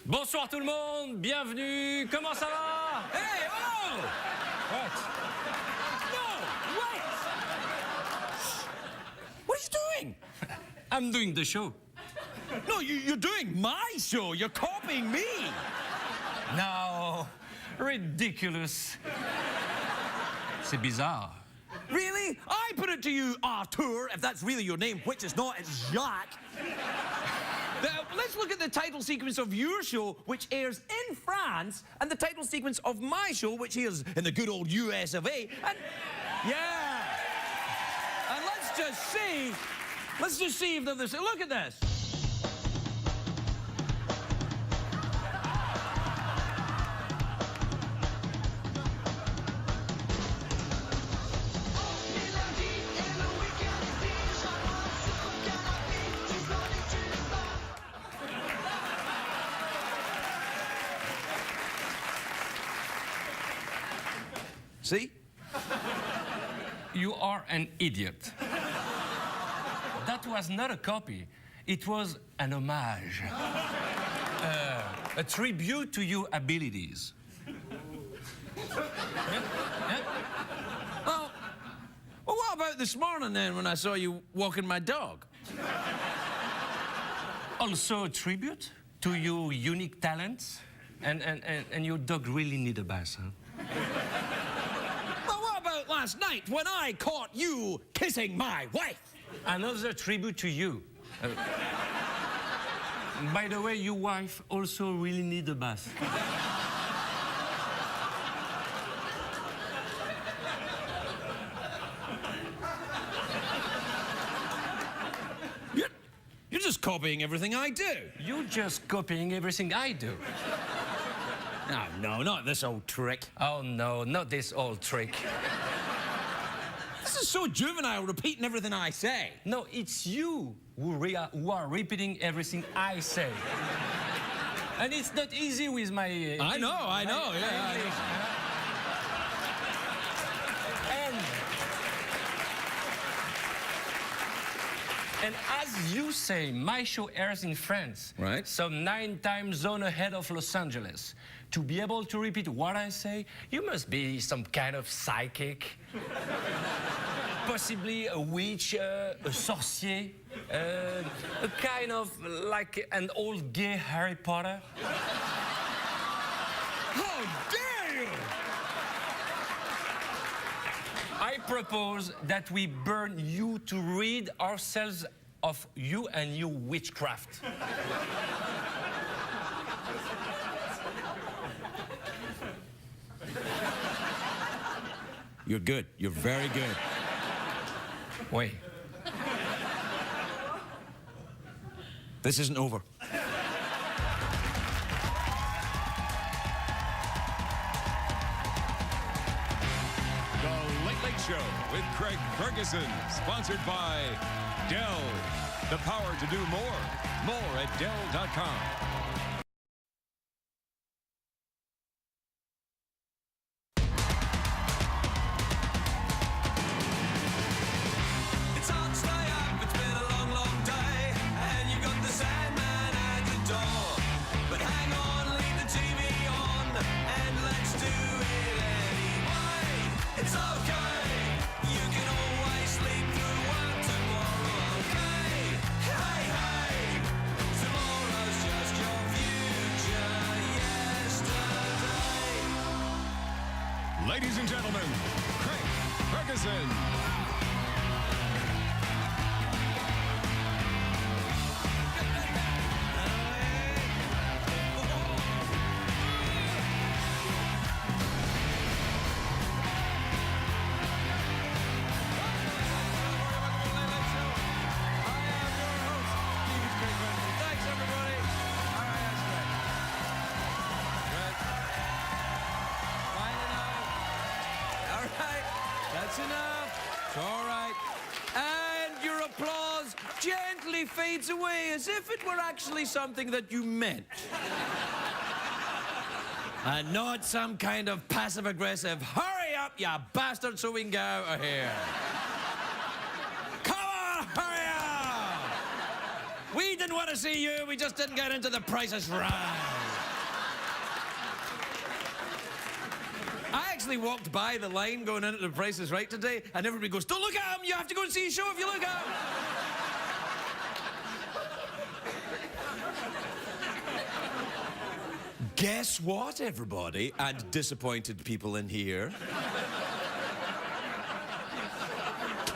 Bonsoir tout le monde, bienvenue, comment ça va? Hey, oh! What? No, wait! What are you doing? I'm doing the show. No, you're doing my show. You're copying me. No, ridiculous. C'est bizarre. Really? I put it to you, Arthur, if that's really your name, which is not, it's Jacques. Let's look at the title sequence of your show, which airs in France, and the title sequence of my show, which airs in the good old US of A. And yeah. And let's just see if they're the same. Look at this. See? You are an idiot. That was not a copy, it was an homage. A tribute to your abilities. Well, what about this morning then when I saw you walking my dog? Also a tribute to your unique talents. And your dog really need a bath, huh? Last night when I caught you kissing my wife. Another tribute to you. By the way, your wife also really need a bath. You're just copying everything I do. You're just copying everything I do. Oh, no, not this old trick. Oh, no, not this old trick. This is so juvenile, repeating everything I say. No, it's you who are repeating everything I say. And it's not easy with my... I know, yeah. And as you say, my show airs in France. Right. Some 9 time zone ahead of Los Angeles. To be able to repeat what I say, you must be some kind of psychic. Possibly a witch, a sorcier, a kind of like an old gay Harry Potter. How dare you! I propose that we burn you to rid ourselves of you and your witchcraft. You're good. You're very good. Wait. This isn't over. The Late Late Show with Craig Ferguson, sponsored by Dell. The power to do more. More at Dell.com. Ladies and gentlemen, Craig Ferguson. That's enough. It's all right. And your applause gently fades away as if it were actually something that you meant. And not some kind of passive-aggressive, hurry up, you bastard, so we can get out of here. Come on, hurry up! We didn't want to see you, we just didn't get into the Price is Right. I actually walked by the line going into The Price is Right today, and everybody goes, don't look at him, you have to go and see a show if you look at him. Guess what, everybody, and disappointed people in here?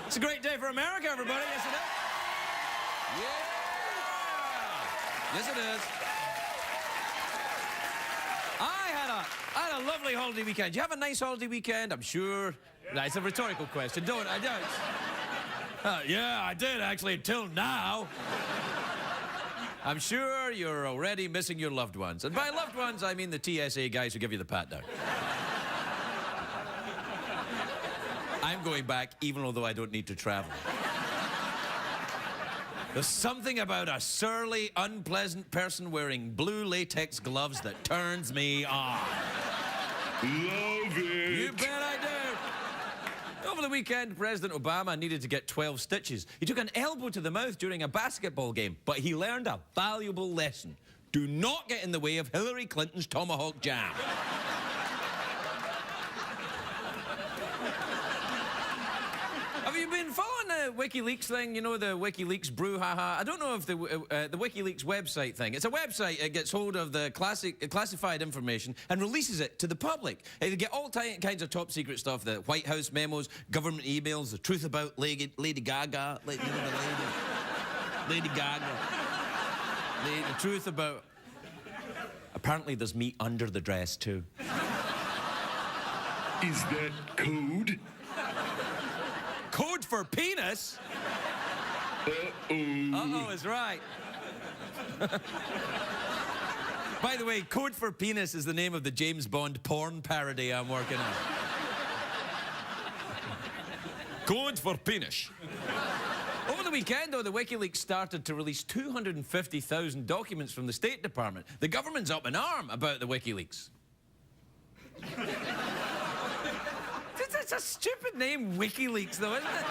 It's a great day for America, everybody. Yes, it is. Yeah! Yes, it is. I had a lovely holiday weekend. Did you have a nice holiday weekend? I'm sure. No, it's a rhetorical question. I don't. Yeah, I did, actually, until now. I'm sure you're already missing your loved ones. And by loved ones, I mean the TSA guys who give you the pat down. I'm going back, even although I don't need to travel. There's something about a surly, unpleasant person wearing blue latex gloves that turns me on. Love it. You bet I do. Over the weekend, President Obama needed to get 12 stitches. He took an elbow to the mouth during a basketball game, but he learned a valuable lesson. Do not get in the way of Hillary Clinton's tomahawk jam. Have you been following the WikiLeaks thing? You know, the WikiLeaks brouhaha? I don't know if the WikiLeaks website thing. It's a website that gets hold of the classified information and releases it to the public. They get all kinds of top secret stuff, the White House memos, government emails, the truth about Lady Gaga. Lady Gaga. The truth about... Apparently there's meat under the dress, too. Is that code? Code for penis? Uh-oh. Uh-oh is right. By the way, Code for Penis is the name of the James Bond porn parody I'm working on. Code for Penis. Over the weekend, though, the WikiLeaks started to release 250,000 documents from the State Department. The government's up in arm about the WikiLeaks. It's a stupid name, WikiLeaks, though, isn't it?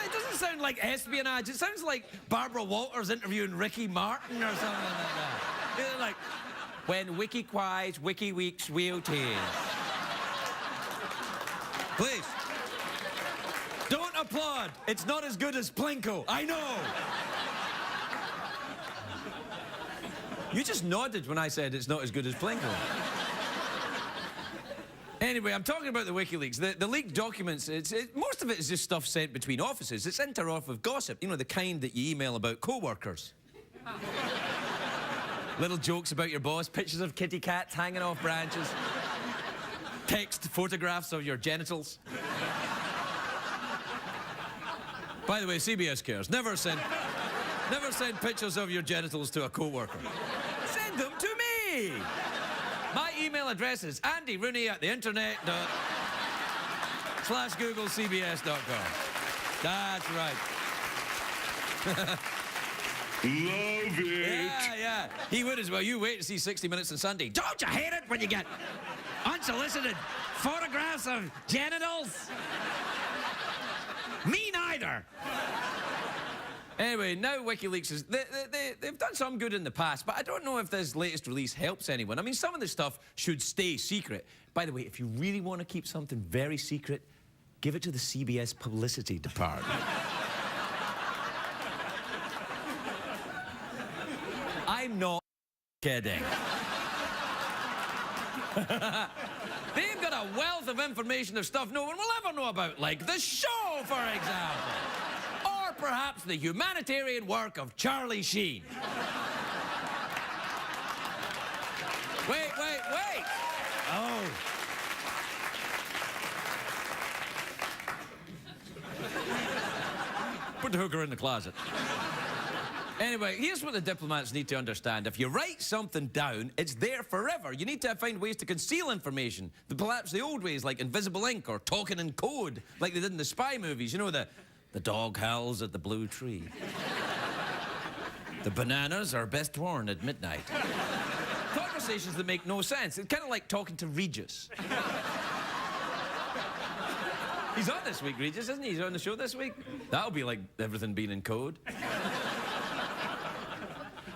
It doesn't sound like espionage. It sounds like Barbara Walters interviewing Ricky Martin or something like that. It's like, when Wiki quies, WikiLeaks will tears. Please. Don't applaud. It's not as good as Plinko. I know. You just nodded when I said it's not as good as Plinko. Anyway, I'm talking about the WikiLeaks. The leaked documents, most of it is just stuff sent between offices. It's inter-office gossip, you know, the kind that you email about co-workers. Little jokes about your boss, pictures of kitty cats hanging off branches, text photographs of your genitals. By the way, CBS cares. Never send pictures of your genitals to a co-worker. Send them to me! My email address is andyrooney@theinternet./GoogleCBS.com. That's right. Love it. Yeah. He would as well. You wait to see 60 Minutes on Sunday. Don't you hate it when you get unsolicited photographs of genitals? Me neither. Anyway, now WikiLeaks is... They've done some good in the past, but I don't know if this latest release helps anyone. I mean, some of the stuff should stay secret. By the way, if you really want to keep something very secret, give it to the CBS publicity department. I'm not kidding. They've got a wealth of information of stuff no one will ever know about, like the show, for example. Or perhaps the humanitarian work of Charlie Sheen. Wait. Oh. Put the hooker in the closet. Anyway, here's what the diplomats need to understand. If you write something down, it's there forever. You need to find ways to conceal information. Perhaps the old ways, like invisible ink or talking in code, like they did in the spy movies. You know, the dog howls at the blue tree. The bananas are best worn at midnight. Conversations that make no sense. It's kind of like talking to Regis. He's on this week, Regis, isn't he? He's on the show this week. That'll be like everything being in code.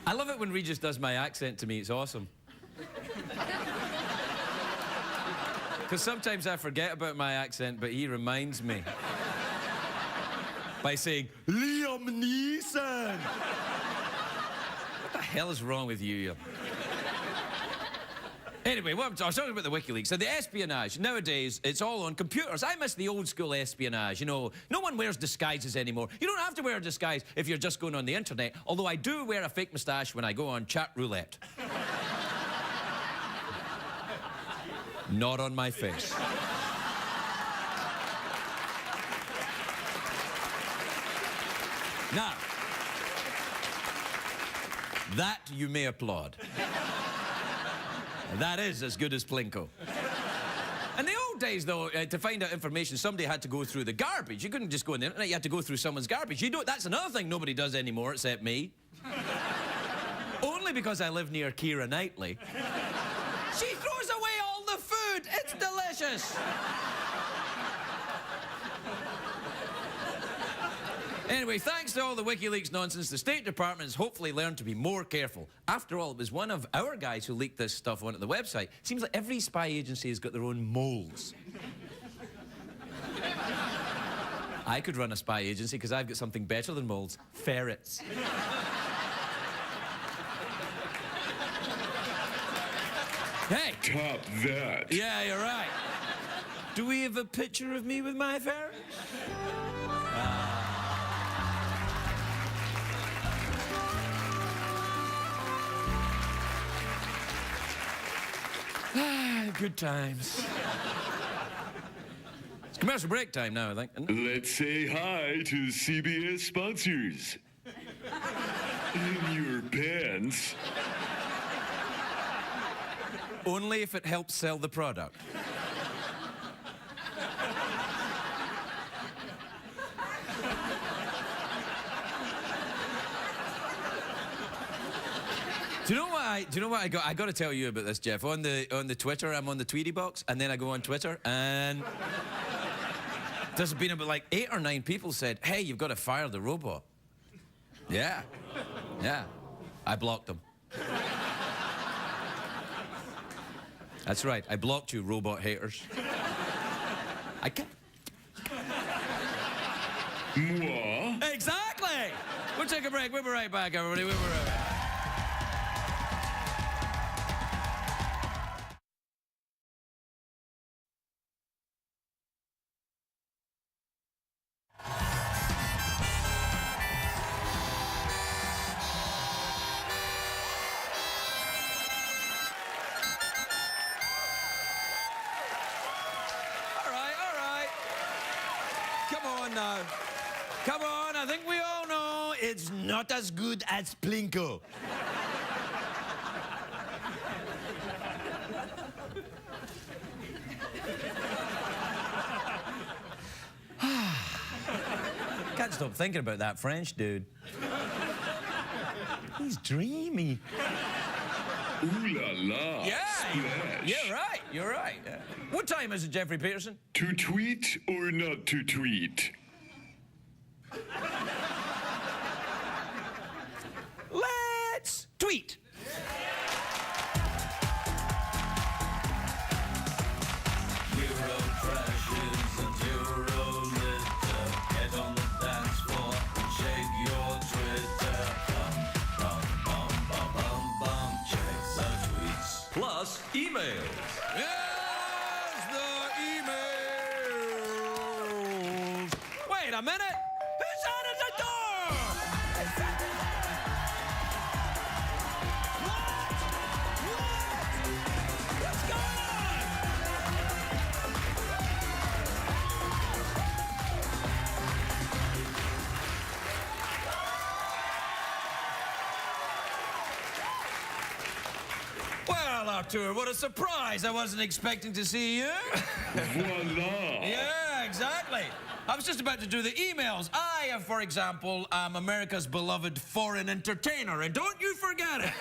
I love it when Regis does my accent to me. It's awesome. Because sometimes I forget about my accent, but he reminds me. By saying, Liam Neeson! What the hell is wrong with you? Anyway, I was talking about the WikiLeaks. So the espionage, nowadays, it's all on computers. I miss the old school espionage. You know, no one wears disguises anymore. You don't have to wear a disguise if you're just going on the internet, although I do wear a fake moustache when I go on chat roulette. Not on my face. Now, that you may applaud. That is as good as Plinko. In the old days, though, to find out information, somebody had to go through the garbage. You couldn't just go on the internet, you had to go through someone's garbage. That's another thing nobody does anymore except me. Only because I live near Keira Knightley. She throws away all the food. It's delicious. Anyway, thanks to all the WikiLeaks nonsense, the State Department has hopefully learned to be more careful. After all, it was one of our guys who leaked this stuff onto the website. Seems like every spy agency has got their own moles. I could run a spy agency because I've got something better than moles. Ferrets. Hey! Top that. Yeah, you're right. Do we have a picture of me with my ferrets? Good times. It's commercial break time now, I think. Let's say hi to CBS sponsors. In your pants. Only if it helps sell the product. Do you know what I got? I got to tell you about this, Jeff. On the Twitter, I'm on the Tweety box, and then I go on Twitter, and there's been about like 8 or 9 people said, "Hey, you've got to fire the robot." Yeah. I blocked them. That's right. I blocked you, robot haters. I can't. Moi? Exactly. We'll take a break. We'll be right back, everybody. We'll be right back. Now. Come on, I think we all know it's not as good as Plinko. Can't stop thinking about that French dude. He's dreamy. Ooh la la. Yeah, Splash. you're right. Yeah. What time is it, Jeffrey Peterson? To tweet or not to tweet? Let's tweet. Euro crashes and Euro litter. Get on the dance floor and shake your Twitter. Bum, bum, bum, bum, bum, bum. Check the tweets. Plus emails. Yes, the emails. Wait a minute. Who's out at the door? What's going on? Well, Artur, what a surprise. I wasn't expecting to see you. Voila. Yeah, exactly. I was just about to do the emails. I, for example, am America's beloved foreign entertainer, and don't you forget it.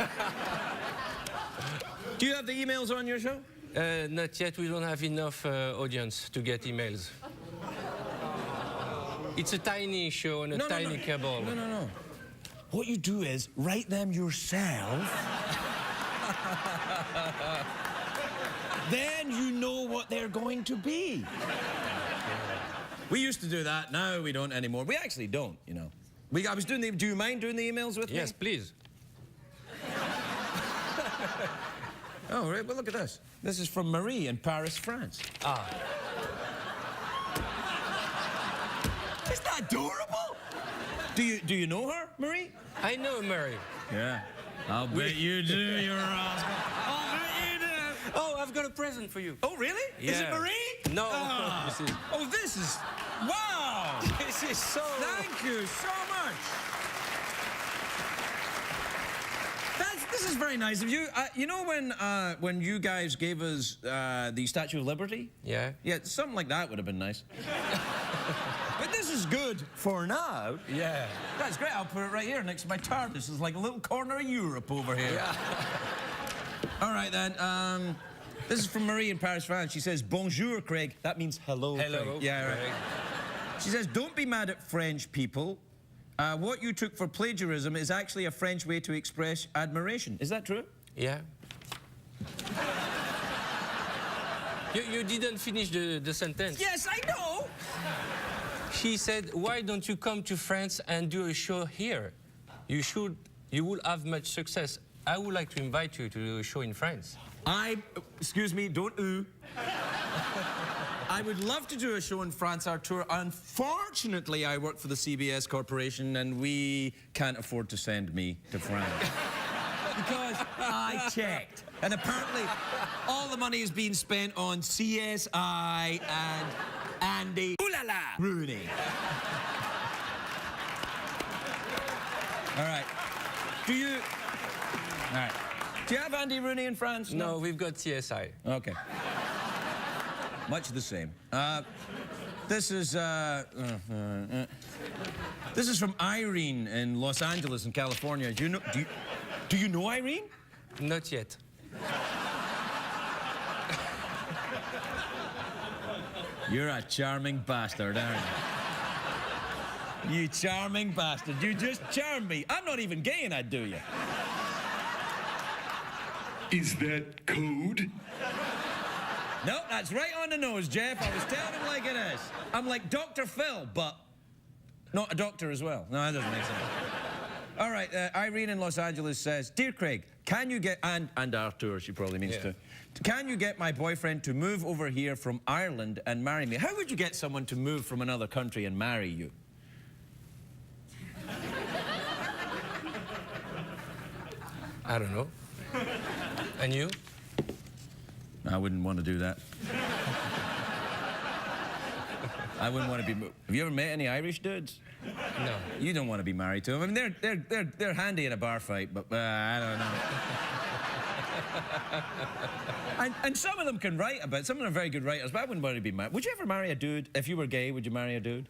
Do you have the emails on your show? Not yet. We don't have enough audience to get emails. It's a tiny show on a tiny cable. No. What you do is write them yourself. then you know what they're going to be. We used to do that. Now we don't anymore. We actually don't, you know. I was doing the... Do you mind doing the emails with me? Yes, please. Oh, right. Well, look at this. This is from Marie in Paris, France. Ah. Isn't that adorable? Do you know her, Marie? I know Mary. Yeah. I'll bet you do, you rascal. I'll bet you do. Oh, I've got a present for you. Oh, really? Is it Yeah. Marie? No. Ah. This is- Oh, this is... Wow! This is so... Thank you so much. This is very nice of you. You know when you guys gave us the Statue of Liberty? Yeah. Yeah, something like that would have been nice. But this is good for now. Yeah. That's great. I'll put it right here next to my TARDIS. It's like a little corner of Europe over here. Yeah. All right, then. This is from Marie in Paris, France. She says, bonjour, Craig. That means hello, Hello. Craig. Yeah, right. Craig. She says, don't be mad at French people. What you took for plagiarism is actually a French way to express admiration. Is that true? Yeah. You didn't finish the sentence. Yes, I know. She said, why don't you come to France and do a show here? You will have much success. I would like to invite you to do a show in France. Excuse me, don't ooh. I would love to do a show in France, our tour. Unfortunately, I work for the CBS Corporation and we can't afford to send me to France. Because I checked. And apparently, all the money is being spent on CSI and Andy Rooney. All right. Do you have Andy Rooney in France? No, we've got CSI. Okay. Much the same. This is from Irene in Los Angeles in California. Do you know Irene? Not yet. You're a charming bastard, aren't you? You charming bastard. You just charm me. I'm not even gay and I'd do you. Is that code? No, that's right on the nose, Jeff. I was telling him like it is. I'm like Dr. Phil, but not a doctor as well. No, that doesn't make sense. All right, Irene in Los Angeles says, Dear Craig, can you get... And Arthur, she probably means to. Can you get my boyfriend to move over here from Ireland and marry me? How would you get someone to move from another country and marry you? I don't know. And you? I wouldn't want to do that. I wouldn't want to be... Have you ever met any Irish dudes? No. You don't want to be married to them. I mean, they're handy in a bar fight, but I don't know. and some of them can write a bit. Some of them are very good writers, but I wouldn't want to be married. Would you ever marry a dude? If you were gay, would you marry a dude?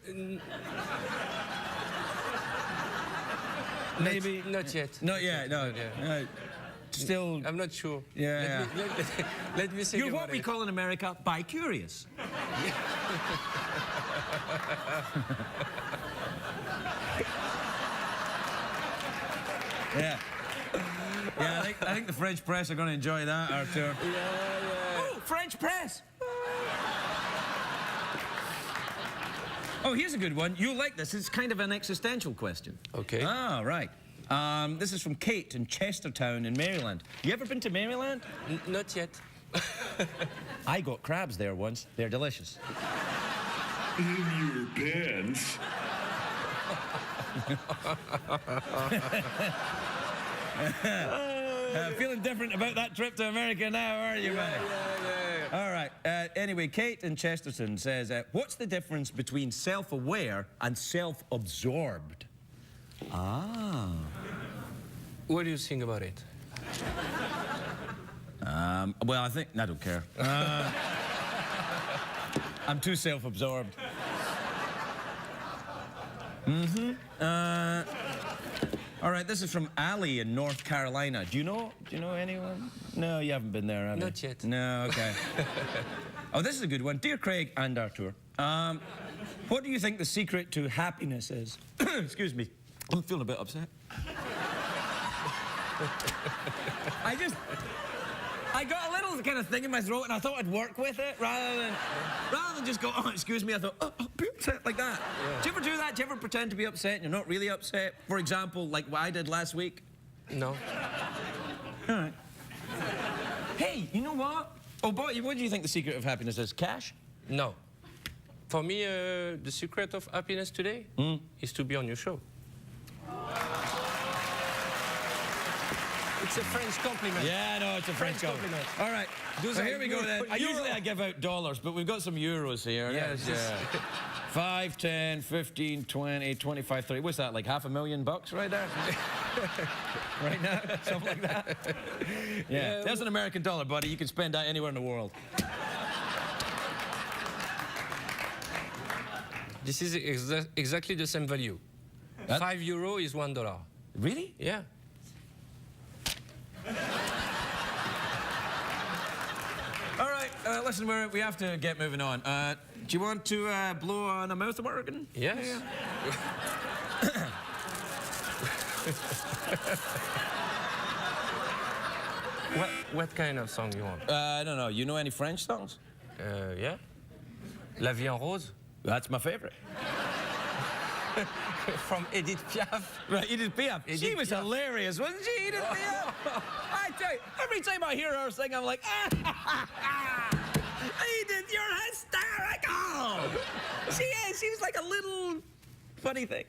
Maybe. Not yet. Not yet, no. Yeah. Still... I'm not sure. Yeah. Let me think You're what about we it. call in America bi-curious. Yeah. Yeah, I think the French press are going to enjoy that, Arthur. Yeah. Oh, French press! Oh, here's a good one. You'll like this. It's kind of an existential question. Okay. Ah, right. This is from Kate in Chestertown in Maryland. You ever been to Maryland? Not yet. I got crabs there once. They're delicious. In your pants? Feeling different about that trip to America now, aren't you, man? Yeah. All right. Anyway, Kate in Chesterton says, what's the difference between self-aware and self-absorbed? Ah. What do you think about it? Well, I think... I don't care. I'm too self-absorbed. All right, this is from Ali in North Carolina. Do you know anyone? No, you haven't been there, have you? Not yet. No, okay. Oh, this is a good one. Dear Craig and Arthur, what do you think the secret to happiness is? Excuse me. I'm feeling a bit I got a little kind of thing in my throat, and I thought I'd work with it rather than just go, oh, excuse me. I thought, oh, be upset like that. Yeah. Do you ever do that? Do you ever pretend to be upset and you're not really upset? For example, like what I did last week. No. All right. Hey, you know what? Oh, boy, what do you think the secret of happiness is? Cash? No. For me, the secret of happiness today is to be on your show. It's a French compliment. Yeah, no, it's a French compliment. All right, so here we go then. Usually I give out dollars, but we've got some euros here. Yes. Yeah. 5, 10, 15, 20, 25, 30. What's that, like $500,000 right there? Right now? Something like that? Yeah. There's an American dollar, buddy. You can spend that anywhere in the world. This is exactly the same value. €5 is $1. Really? Yeah. All right, listen, we have to get moving on. Do you want to blow on a mouth organ? Yes. Yeah. What kind of song you want? I don't know. You know any French songs? Yeah. La vie en rose? That's my favorite. From Edith Piaf. Right, Edith Piaf. She was hilarious, wasn't she, Edith Piaf? I tell you, every time I hear her sing, I'm like, Edith, you're hysterical! She is. She was like a little funny thing.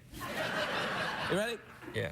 You ready? Yeah.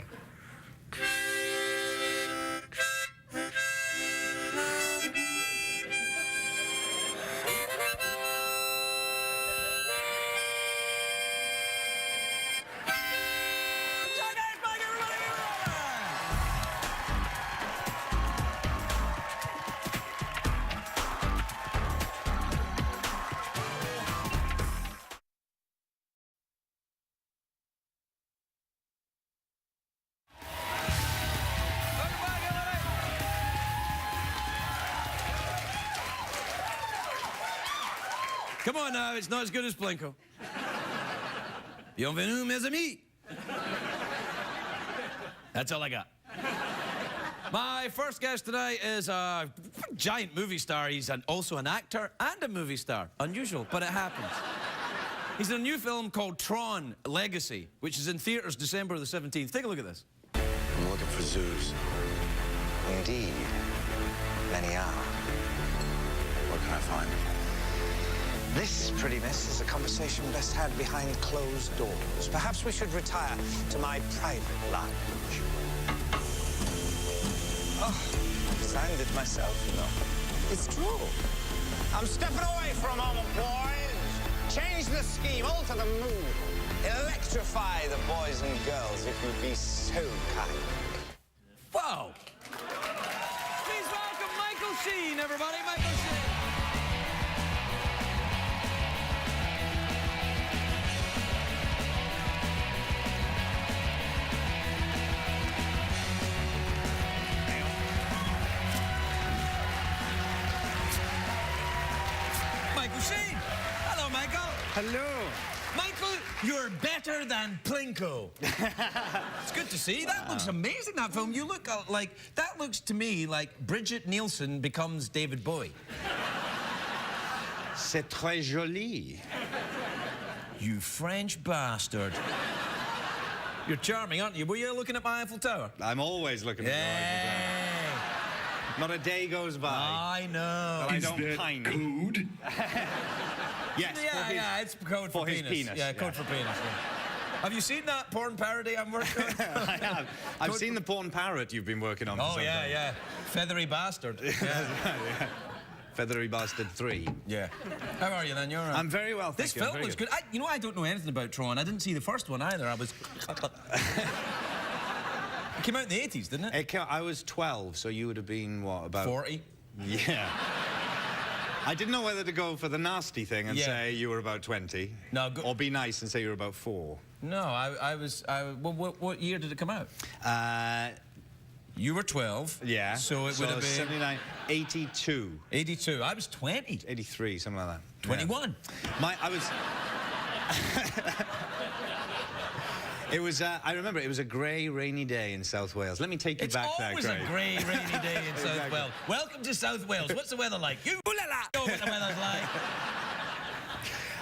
Come on now, it's not as good as Plinko. Bienvenue, mes amis. That's all I got. My first guest today is a giant movie star. He's also an actor and a movie star. Unusual, but it happens. He's in a new film called Tron Legacy, which is in theaters December the 17th. Take a look at this. I'm looking for zoos. Indeed, many are. What can I find? This, pretty miss, is a conversation best had behind closed doors. Perhaps we should retire to my private lounge. Oh, designed it myself, you know. It's true. I'm stepping away for a moment, boys. Change the scheme, alter the mood. Electrify the boys and girls, if you'd be so kind. Whoa! Please welcome Michael Sheen, everybody. Michael Sheen. Michael Sheen. Hello, Michael. Hello. Michael, you're better than Plinko. It's good to see. That looks amazing, that film. You look like, that looks to me like Bridget Nielsen becomes David Bowie. C'est très joli. You French bastard. You're charming, aren't you? Were you looking at my Eiffel Tower? I'm always looking at the Eiffel Tower. Not a day goes by. I know. That I Is don't that pine. code? Yes. Yeah, it's code for his penis. penis, Yeah, code for penis. Yeah. Have you seen that porn parody I'm working on? I have. I've seen the porn parrot you've been working on. For Oh, some yeah, time. yeah. Feathery bastard. Yeah. Yeah. Feathery Bastard 3. Yeah. How are you then? You're all right? I'm very well, thank This you. I'm film very was good. You know, I don't know anything about Tron. I didn't see the first one either. I was... It came out in the 80s, didn't it? I was 12, so you would have been, what, about... 40. Yeah. I didn't know whether to go for the nasty thing and Yeah. say you were about 20. No, or be nice and say you were about 4. No, what year did it come out? You were 12. Yeah. So it would have been... 79, 82. 82. I was 20. 83, something like that. 21. Yeah. I was... It was, I remember, it was a grey, rainy day in South Wales. Let me take you It's back there, always Craig. a grey, rainy day in South Exactly. Wales. Welcome to South Wales. What's the weather like? You know what the weather's like.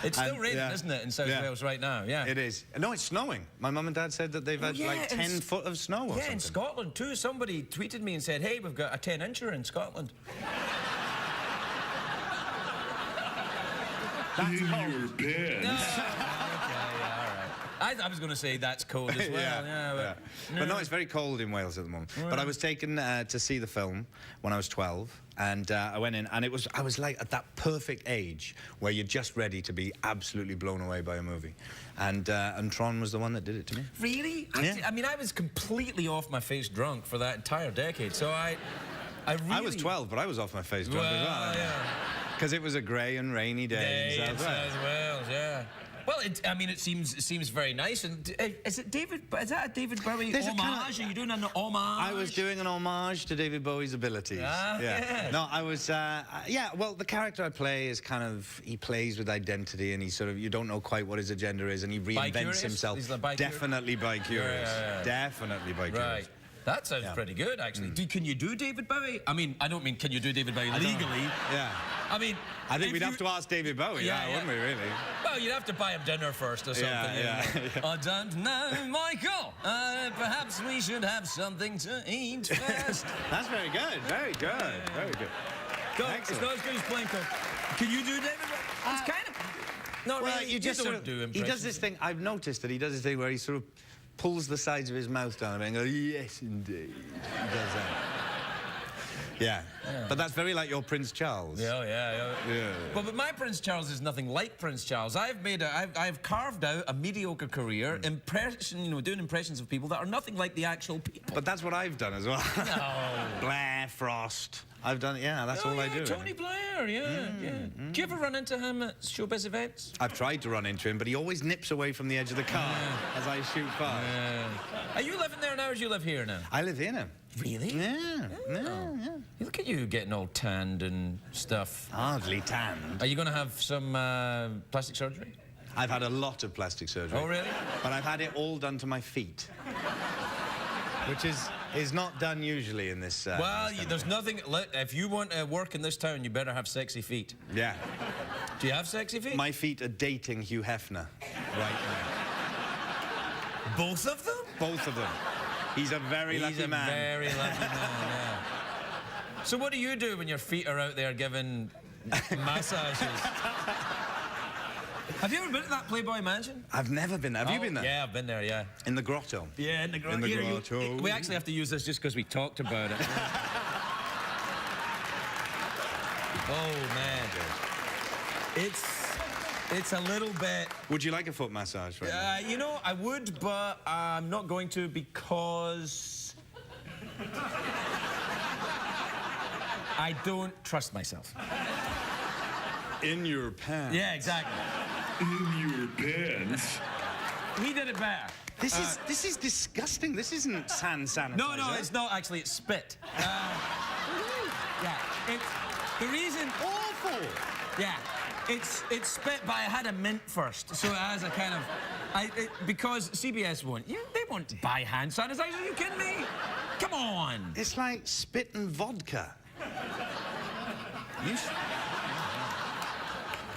It's still raining, yeah. isn't it, in South Wales right now? Yeah. It is. No, it's snowing. My mum and dad said that they've had like 10 foot of snow or something. Yeah, in Scotland too. Somebody tweeted me and said, hey, we've got a 10-incher in Scotland. In your pants. I was going to say that's cold as well. yeah. But no, it's very cold in Wales at the moment. But I was taken to see the film when I was 12, and I went in, and I was like at that perfect age where you're just ready to be absolutely blown away by a movie. And Tron was the one that did it to me. Really? Yeah. I mean, I was completely off my face drunk for that entire decade, so I really... I was 12, but I was off my face drunk as well. Yeah. Because it was a grey and rainy day in South Wales. Wales, yeah. Well, it seems very nice. And is it David? Is that a David Bowie homage? Are you doing an homage? I was doing an homage to David Bowie's abilities. Yeah. No, I was. Well, the character I play is kind of he plays with identity, and he sort of you don't know quite what his agenda is, and he reinvents Bi-curious? himself. He's like bi-curious? Definitely bi-curious. Yeah. Definitely bi-curious. Right. That sounds pretty good, actually. Can you do David Bowie? I mean, I don't mean can you do David Bowie legally. Yeah. I mean, I think we'd have to ask David Bowie, wouldn't we, really? Well, you'd have to buy him dinner first or something. Yeah. I don't know, Michael. Perhaps we should have something to eat first. That's very good. Very good. Very good. Go. Excellent. It's not as good as Plain Cook. Can you do David Bowie? It's kind of... No, Well, really, you just don't sort of, do he impressions. does this thing. I've noticed that he does this thing where he sort of pulls the sides of his mouth down and goes, yes, indeed. He does that. Yeah. But that's very like your Prince Charles. Yeah. Well, but my Prince Charles is nothing like Prince Charles. I've carved out a mediocre career, doing impressions of people that are nothing like the actual people. But that's what I've done as well. No. Blair, Frost. I've done, that's all I do. Tony Blair, yeah. Do you ever run into him at showbiz events? I've tried to run into him, but he always nips away from the edge of the car as I shoot past. Are you living there now or do you live here now? I live here now. Really? Yeah. Look at you getting all tanned and stuff. Hardly tanned. Are you going to have some plastic surgery? I've had a lot of plastic surgery. Oh, really? But I've had it all done to my feet. Which is not done usually in this... Well, there's nothing... If you want to work in this town, you better have sexy feet. Yeah. Do you have sexy feet? My feet are dating Hugh Hefner right now. Both of them? Both of them. He's a very lucky man. He's a very lucky man, yeah. So what do you do when your feet are out there giving massages? Have you ever been to that Playboy Mansion? I've never been there. Have you been there? Yeah, I've been there, yeah. In the grotto? Yeah, in the grotto. In the grotto. We actually have to use this just because we talked about it. Oh, man. It's a little bit... Would you like a foot massage right now? You know, I would, but I'm not going to because... I don't trust myself. In your pants. Yeah, exactly. In your pants. We did it better. This is disgusting. This isn't sand sanitizer. No, it's not actually. It's spit. Yeah, it's the reason. awful. Yeah, it's spit, but I had a mint first, so it has a kind of. Because CBS won't. They won't buy hand sanitizer. Are you kidding me? Come on. It's like spit and vodka.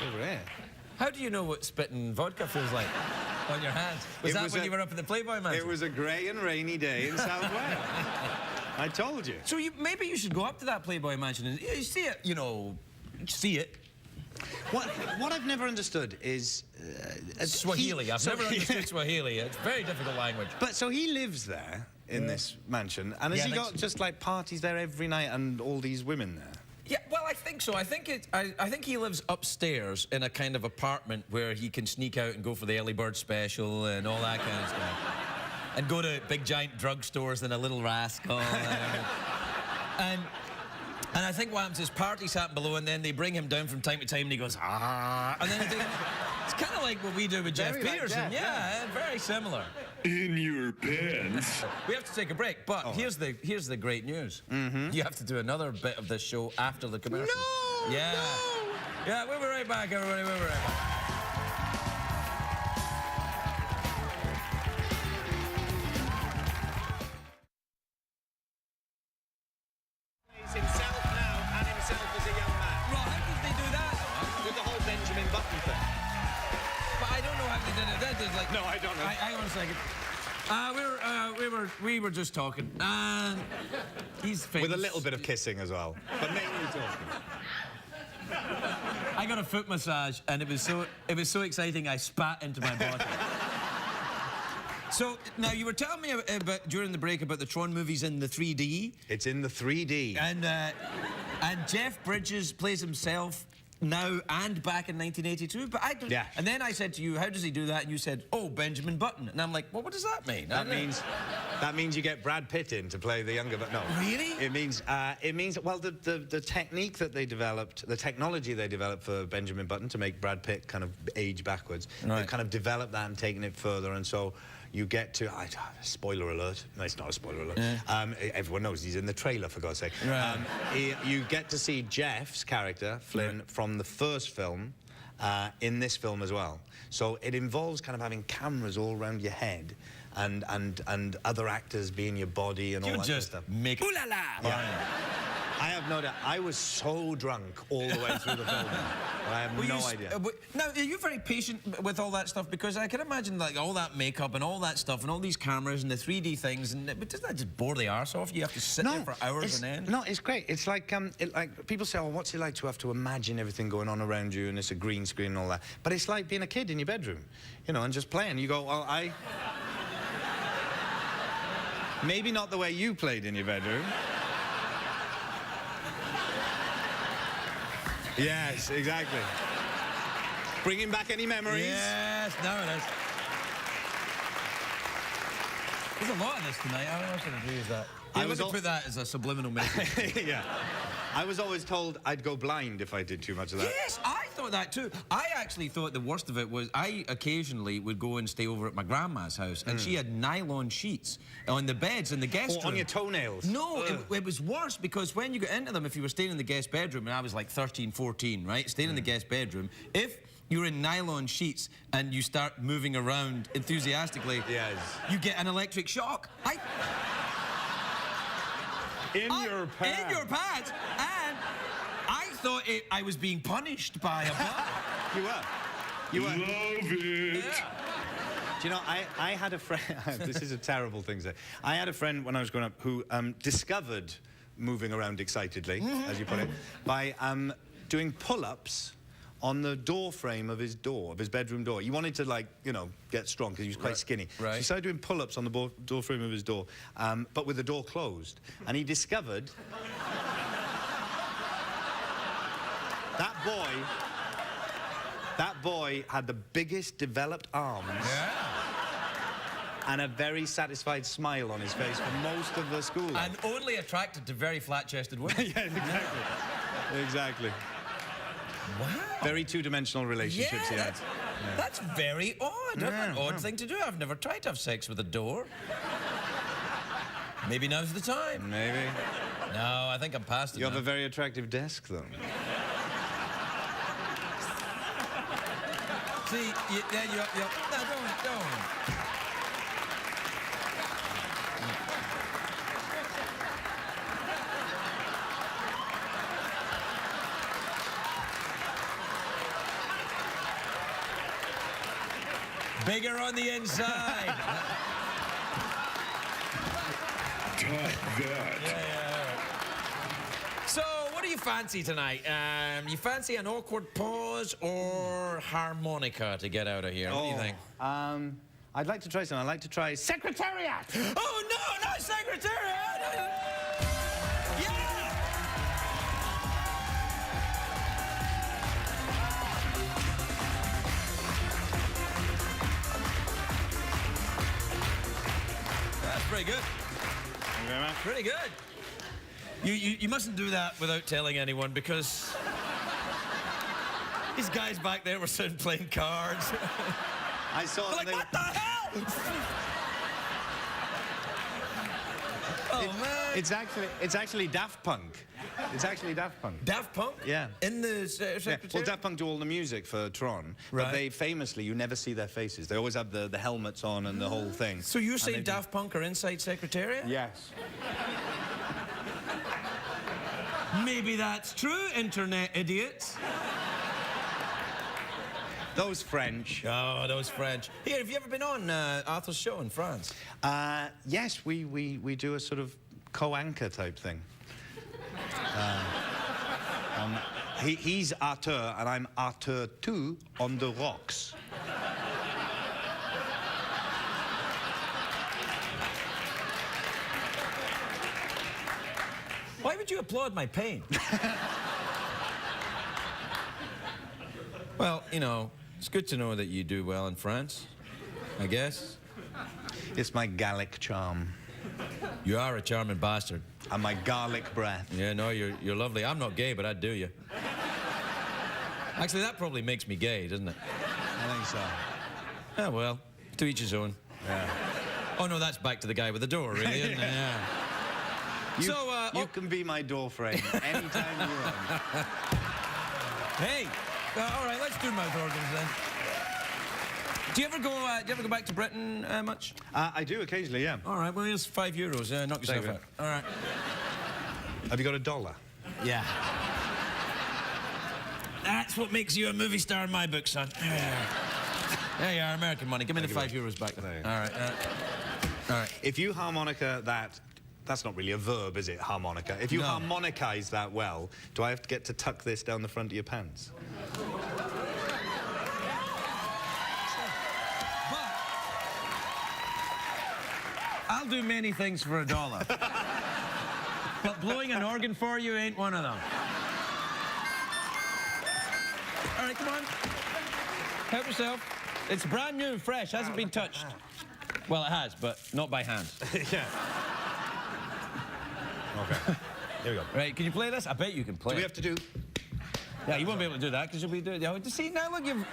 Over here. How do you know what spit and vodka feels like on your hands? Was that when you were up at the Playboy Mansion? It was a grey and rainy day in South Wales. I told you. So maybe you should go up to that Playboy Mansion and see it, see it. What I've never understood is... Swahili. I've never understood Swahili. It's a very difficult language. But so he lives there in this mansion, and has he got just like parties there every night and all these women there? Yeah, well, I think so. I think he lives upstairs in a kind of apartment where he can sneak out and go for the early bird special and all that kind of stuff. And go to big giant drugstores and a Little Rascal. And I think what happens is parties happen below and then they bring him down from time to time and he goes, ah. And then it's kind of like what we do with Jeff Very like Peterson. Jeff, Yeah, very similar. In your pants. We have to take a break, but here's the great news. You have to do another bit of this show after the commercial. No! Yeah. No! Yeah, we'll be right back, everybody. We'll be right back. there's like... No, I don't know. Hang on a second. We were just talking. He's famous. With a little bit of kissing as well, but mainly talking. I got a foot massage, and it was so exciting I spat into my body. So now you were telling me about during the break about the Tron movies in the 3D. It's in the 3D. And Jeff Bridges plays himself now and back in 1982, but I don't... Yeah. And then I said to you, how does he do that? And you said, oh, Benjamin Button. And I'm like, well, what does that mean? That means you get Brad Pitt in to play the younger, but no. Really? It means well, the technique that they developed, the technology they developed for Benjamin Button to make Brad Pitt kind of age backwards, right. They've kind of developed that and taken it further, and so you get to, spoiler alert, no, it's not a spoiler alert. Yeah. Everyone knows he's in the trailer, for God's sake. Right. You get to see Jeff's character, Flynn, from the first film, in this film as well. So it involves kind of having cameras all around your head and other actors being your body and all that kind of stuff. Make ooh la la. Yeah. I have no doubt. I was so drunk all the way through the film. I have no idea. Now, are you very patient with all that stuff? Because I can imagine like all that makeup and all that stuff and all these cameras and the 3D things, and but doesn't that just bore the arse off you? You have to sit there for hours on end. No, it's great. It's like people say, oh, what's it like to have to imagine everything going on around you and it's a green screen and all that. But it's like being a kid in your bedroom, you know, and just playing. You go, well, maybe not the way you played in your bedroom. Yes, exactly. Bringing back any memories? Yes, no, it is. There's a lot of this tonight. I don't know what to do with that. I was put that as a subliminal message. Yeah. I was always told I'd go blind if I did too much of that. Yes, I thought that too. I actually thought the worst of it was I occasionally would go and stay over at my grandma's house, and she had nylon sheets on the beds in the guest room. On your toenails? No, it was worse because when you got into them, if you were staying in the guest bedroom, and I was like 13, 14, right, staying in the guest bedroom, if you're in nylon sheets and you start moving around enthusiastically, yes, you get an electric shock. In your pants. In your pants. And I thought I was being punished by a bloke. You were. You were. Love it. Yeah. Do you know, I had a friend, this is a terrible thing to say. I had a friend when I was growing up who discovered moving around excitedly, as you put it, by doing pull-ups on the door frame of his bedroom door. He wanted to, like, you know, get strong because he was quite skinny. Right. So he started doing pull-ups on the door frame of his door, but with the door closed. And he discovered that boy had the biggest developed arms and a very satisfied smile on his face for most of the school life. And only attracted to very flat-chested women. Yeah, exactly. Exactly. Wow. Very two-dimensional relationships he had. That's very odd. That's an odd thing to do. I've never tried to have sex with a door. Maybe now's the time. Maybe. No, I think I'm past it You have now. a very attractive desk, though. See, no, don't. Bigger on the inside. Top that. So, what do you fancy tonight? You fancy an awkward pause or harmonica to get out of here? What do you think? I'd like to try something. I'd like to try Secretariat. Oh, no, not Secretariat! Yeah! That's pretty good. Thank you very much. Pretty good. You mustn't do that without telling anyone, because these guys back there were sitting playing cards. I saw They're them. like, what the hell? Oh, man. It's actually Daft Punk. It's actually Daft Punk. Daft Punk? Yeah. In the Yeah. Secretariat? Well, Daft Punk do all the music for Tron, Right. but they famously, you never see their faces. They always have the helmets on and the whole thing. So you're saying Daft Punk are inside Secretariat? Yes. Maybe that's true, internet idiots. Those French. Oh, those French. Here, have you ever been on Arthur's show in France? Yes, we do a sort of co-anchor type thing. He's Arthur, and I'm Arthur too on the rocks. Why would you applaud my pain? Well, you know, it's good to know that you do well in France, I guess. It's my Gallic charm You are a charming bastard. and my garlic breath. Yeah, no, you're lovely. I'm not gay, but I'd do you. Actually, that probably makes me gay, doesn't it? I think so. Yeah, well, to each his own. Yeah. Oh, no, that's back to the guy with the door, really, isn't it? Yeah. You can be my door frame anytime you want. Hey, all right, let's do mouth organs then. Do you ever go back to Britain much? I do occasionally, yeah. All right, well, here's €5. Knock yourself Save out. it. All right. Have you got $1? Yeah. That's what makes you a movie star in my book, son. There you are, American money. Give me the €5 back. There you All right. All right. If you harmonica that's not really a verb, is it, harmonica? If you No. harmonicize that well, do I have to get to tuck this down the front of your pants? I'll do many things for $1. But blowing an organ for you ain't one of them. All right, come on. Help yourself. It's brand new, fresh, hasn't been touched. Well, it has, but not by hand. Yeah. Okay. Here we go. Right, can you play this? I bet you can play Do we it. have to do... Yeah, you won't be able to do that because you'll be doing... Oh, see, now look, you've...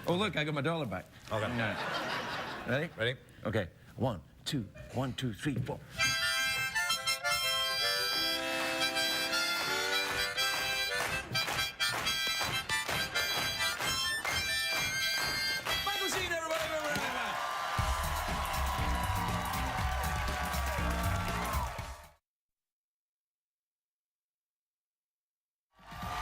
Oh, look, I got my $1 back. Okay. No. Ready? Ready? Okay. 1, 2, 1, 2, 3, 4. Michael Sheen, everybody, everybody.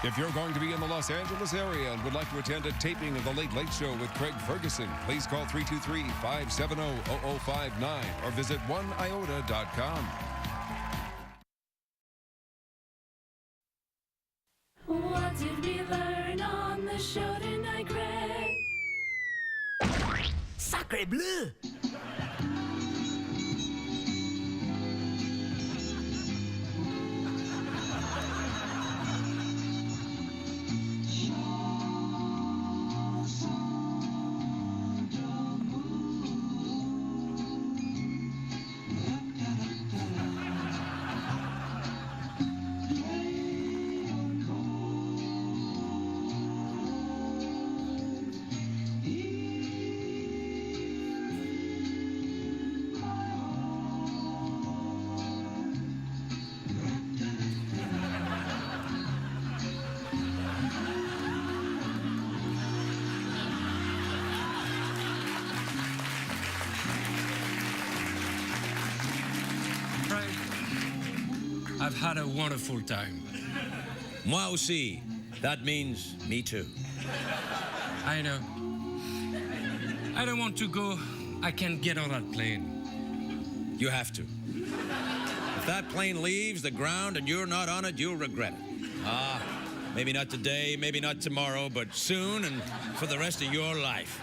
If you're going to be in the Los Angeles area and would like to attend a taping of The Late Late Show with Craig Ferguson, please call 323-570-0059 or visit oneiota.com. What did we learn on the show tonight, Craig? Sacre bleu! I've had a wonderful time. Moi aussi. That means me too. I know. I don't want to go. I can't get on that plane. You have to. If that plane leaves the ground and you're not on it, you'll regret it. Ah, maybe not today, maybe not tomorrow, but soon and for the rest of your life.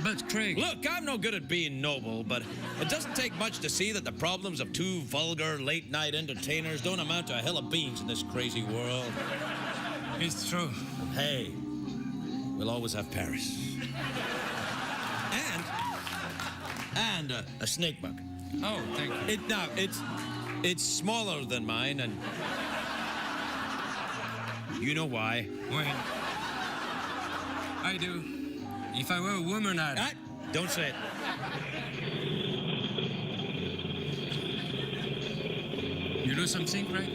But Craig... Look, I'm no good at being noble, but it doesn't take much to see that the problems of two vulgar late-night entertainers don't amount to a hill of beans in this crazy world. It's true. Hey, we'll always have Paris. And a snake bug. Oh, thank you. It's smaller than mine, and you know why. Well, I do. If I were a woman, I'd... Ah, don't say it. You know something, Craig?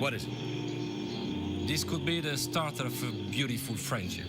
What is it? This could be the start of a beautiful friendship.